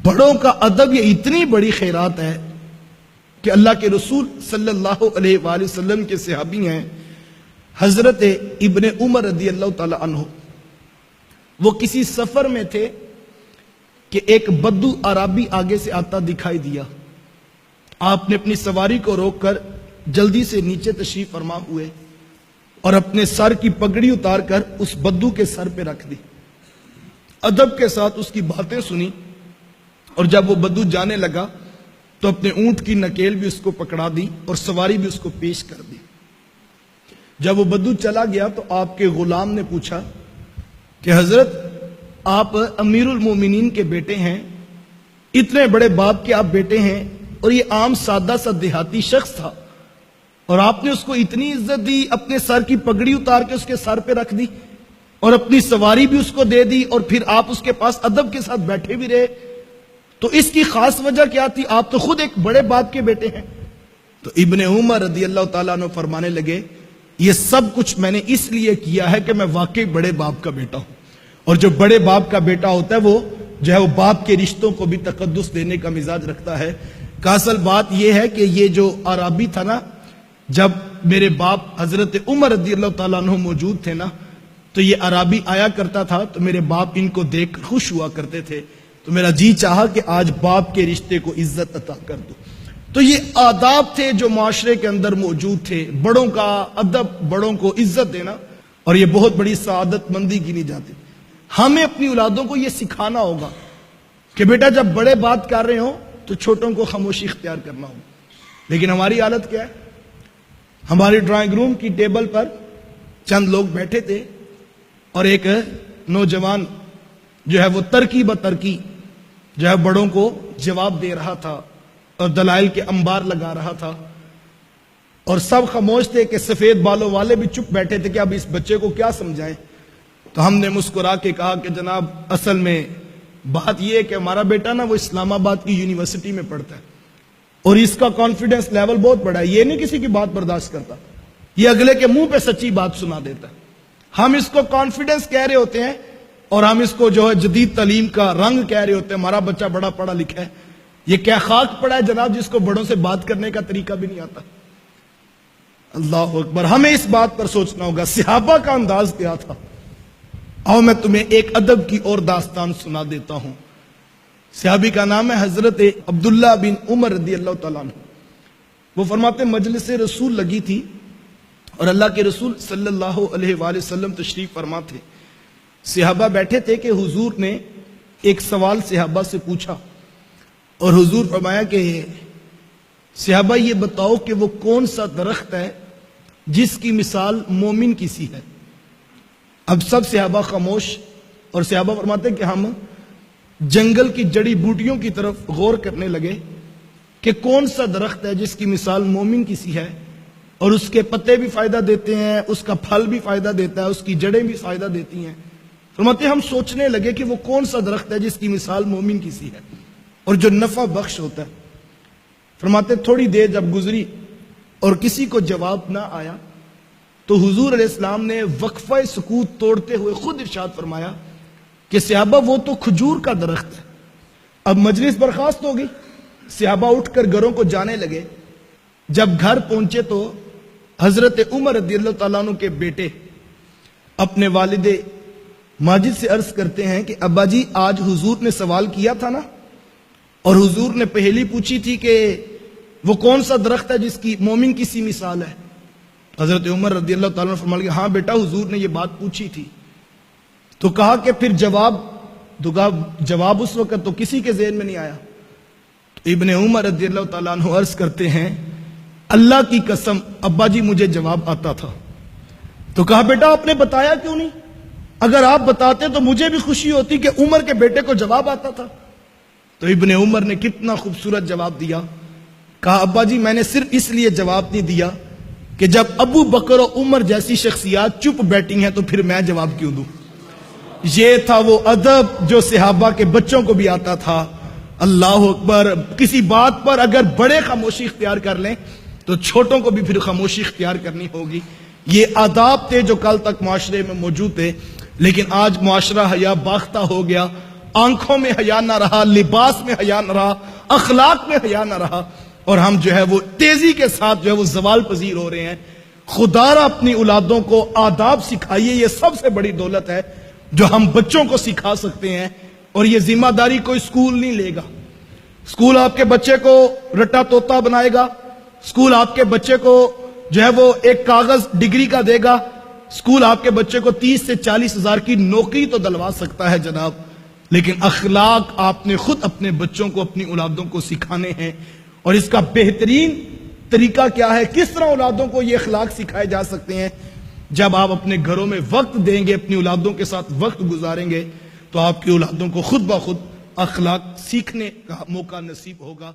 بڑوں کا ادب یہ اتنی بڑی خیرات ہے کہ اللہ کے رسول صلی اللہ علیہ وآلہ وسلم کے صحابی ہیں حضرت ابن عمر رضی اللہ تعالی عنہ. وہ کسی سفر میں تھے کہ ایک بدو عربی آگے سے آتا دکھائی دیا. آپ نے اپنی سواری کو روک کر جلدی سے نیچے تشریف فرما ہوئے اور اپنے سر کی پگڑی اتار کر اس بدو کے سر پہ رکھ دی. ادب کے ساتھ اس کی باتیں سنی اور جب وہ بدو جانے لگا تو اپنے اونٹ کی نکیل بھی اس کو پکڑا دی اور سواری بھی اس کو پیش کر دی. جب وہ بدو چلا گیا تو آپ کے غلام نے پوچھا کہ حضرت آپ امیر المومنین کے بیٹے ہیں, اتنے بڑے باپ کے آپ بیٹے ہیں, اور یہ عام سادہ سا دیہاتی شخص تھا اور آپ نے اس کو اتنی عزت دی, اپنے سر کی پگڑی اتار کے اس کے سر پہ رکھ دی اور اپنی سواری بھی اس کو دے دی, اور پھر آپ اس کے پاس ادب کے ساتھ بیٹھے بھی رہے, تو اس کی خاص وجہ کیا تھی؟ آپ تو خود ایک بڑے باپ کے بیٹے ہیں. تو ابن عمر رضی اللہ تعالیٰ عنہ فرمانے لگے یہ سب کچھ میں نے اس لیے کیا ہے کہ میں واقعی بڑے باپ کا بیٹا ہوں, اور جو بڑے باپ کا بیٹا ہوتا ہے وہ جو ہے وہ باپ کے رشتوں کو بھی تقدس دینے کا مزاج رکھتا ہے. کہ اصل بات یہ ہے کہ یہ جو عربی تھا نا, جب میرے باپ حضرت عمر رضی اللہ تعالیٰ عنہ موجود تھے نا, تو یہ عربی آیا کرتا تھا تو میرے باپ ان کو دیکھ کر خوش ہوا کرتے تھے, تو میرا جی چاہا کہ آج باپ کے رشتے کو عزت عطا کر دوں. تو یہ آداب تھے جو معاشرے کے اندر موجود تھے, بڑوں کا ادب, بڑوں کو عزت دینا, اور یہ بہت بڑی سعادت مندی گنی جاتی. ہمیں اپنی اولادوں کو یہ سکھانا ہوگا کہ بیٹا جب بڑے بات کر رہے ہوں تو چھوٹوں کو خاموشی اختیار کرنا ہوگا. لیکن ہماری حالت کیا ہے؟ ہماری ڈرائنگ روم کی ٹیبل پر چند لوگ بیٹھے تھے اور ایک نوجوان جو ہے وہ ترکی بترکی جو ہے بڑوں کو جواب دے رہا تھا اور دلائل کے انبار لگا رہا تھا, اور سب خاموش تھے کہ سفید بالوں والے بھی چپ بیٹھے تھے کہ اب اس بچے کو کیا سمجھائیں. تو ہم نے مسکرا کے کہا کہ جناب اصل میں بات یہ ہے کہ ہمارا بیٹا نا وہ اسلام آباد کی یونیورسٹی میں پڑھتا ہے اور اس کا کانفیڈنس لیول بہت بڑا ہے, یہ نہیں کسی کی بات برداشت کرتا, یہ اگلے کے منہ پہ سچی بات سنا دیتا ہے. ہم اس کو کانفیڈنس کہہ رہے ہوتے ہیں اور ہم اس کو جو ہے جدید تعلیم کا رنگ کہہ رہے ہوتے ہیں, ہمارا بچہ بڑا پڑھا لکھا ہے. یہ کیا خاک پڑا ہے جناب جس کو بڑوں سے بات کرنے کا طریقہ بھی نہیں آتا. اللہ اکبر. ہمیں اس بات پر سوچنا ہوگا صحابہ کا انداز کیا تھا. آؤ میں تمہیں ایک ادب کی اور داستان سنا دیتا ہوں. صحابی کا نام ہے حضرت عبداللہ بن عمر رضی اللہ تعالیٰ عنہ. وہ فرماتے مجلس رسول لگی تھی اور اللہ کے رسول صلی اللہ علیہ وآلہ وسلم تشریف فرما تھے. صحابہ بیٹھے تھے کہ حضور نے ایک سوال صحابہ سے پوچھا اور حضور فرمایا کہ صحابہ یہ بتاؤ کہ وہ کون سا درخت ہے جس کی مثال مومن کی سی ہے. اب سب صحابہ خاموش, اور صحابہ فرماتے کہ ہم جنگل کی جڑی بوٹیوں کی طرف غور کرنے لگے کہ کون سا درخت ہے جس کی مثال مومن کی سی ہے, اور اس کے پتے بھی فائدہ دیتے ہیں, اس کا پھل بھی فائدہ دیتا ہے, اس کی جڑیں بھی فائدہ دیتی ہیں. فرماتے ہم سوچنے لگے کہ وہ کون سا درخت ہے جس کی مثال مومن کی سی ہے اور جو نفع بخش ہوتا ہے. فرماتے تھوڑی دیر جب گزری اور کسی کو جواب نہ آیا تو حضور علیہ السلام نے وقفہ سکوت توڑتے ہوئے خود ارشاد فرمایا کہ صحابہ وہ تو کھجور کا درخت ہے. اب مجلس برخاست ہو گئی, صحابہ اٹھ کر گھروں کو جانے لگے. جب گھر پہنچے تو حضرت عمر رضی اللہ تعالیٰ عنہ کے بیٹے اپنے والد ماجد سے عرض کرتے ہیں کہ ابا جی آج حضور نے سوال کیا تھا نا, اور حضور نے پہلی پوچھی تھی کہ وہ کون سا درخت ہے جس کی مومن کی سی مثال ہے. حضرت عمر رضی اللہ تعالیٰ عنہ فرمایا کہ ہاں بیٹا حضور نے یہ بات پوچھی تھی. تو کہا کہ پھر جواب اس وقت تو کسی کے ذہن میں نہیں آیا. تو ابن عمر رضی اللہ تعالیٰ عنہ عرض کرتے ہیں اللہ کی قسم ابا جی مجھے جواب آتا تھا. تو کہا بیٹا آپ نے بتایا کیوں نہیں؟ اگر آپ بتاتے تو مجھے بھی خوشی ہوتی کہ عمر کے بیٹے کو جواب آتا تھا. تو ابن عمر نے کتنا خوبصورت جواب دیا. کہا ابا جی میں نے صرف اس لیے جواب نہیں دیا کہ جب ابو بکر و عمر جیسی شخصیات چپ بیٹھی ہیں تو پھر میں جواب کیوں دوں. یہ تھا وہ ادب جو صحابہ کے بچوں کو بھی آتا تھا. اللہ اکبر. کسی بات پر اگر بڑے خاموشی اختیار کر لیں تو چھوٹوں کو بھی پھر خاموشی اختیار کرنی ہوگی. یہ آداب تھے جو کل تک معاشرے میں موجود تھے, لیکن آج معاشرہ حیا باختہ ہو گیا آنکھوں میں حیا نہ رہا، لباس میں حیا نہ رہا، اخلاق میں حیا نہ رہا، اور ہم جو ہے وہ تیزی کے ساتھ جو ہے وہ زوال پذیر ہو رہے ہیں۔ خدا را اپنی اولادوں کو آداب سکھائیے، یہ سب سے بڑی دولت ہے جو ہم بچوں کو سکھا سکتے ہیں، اور یہ ذمہ داری کوئی اسکول نہیں لے گا۔ اسکول آپ کے بچے کو رٹا طوطا بنائے گا، اسکول آپ کے بچے کو جو ہے وہ ایک کاغذ ڈگری کا دے گا، اسکول آپ کے بچے کو 30 سے 40 ہزار کی نوکری تو دلوا سکتا ہے جناب، لیکن اخلاق آپ نے خود اپنے بچوں کو، اپنی اولادوں کو سکھانے ہیں۔ اور اس کا بہترین طریقہ کیا ہے، کس طرح اولادوں کو یہ اخلاق سکھائے جا سکتے ہیں؟ جب آپ اپنے گھروں میں وقت دیں گے، اپنی اولادوں کے ساتھ وقت گزاریں گے، تو آپ کی اولادوں کو خود بخود اخلاق سیکھنے کا موقع نصیب ہوگا۔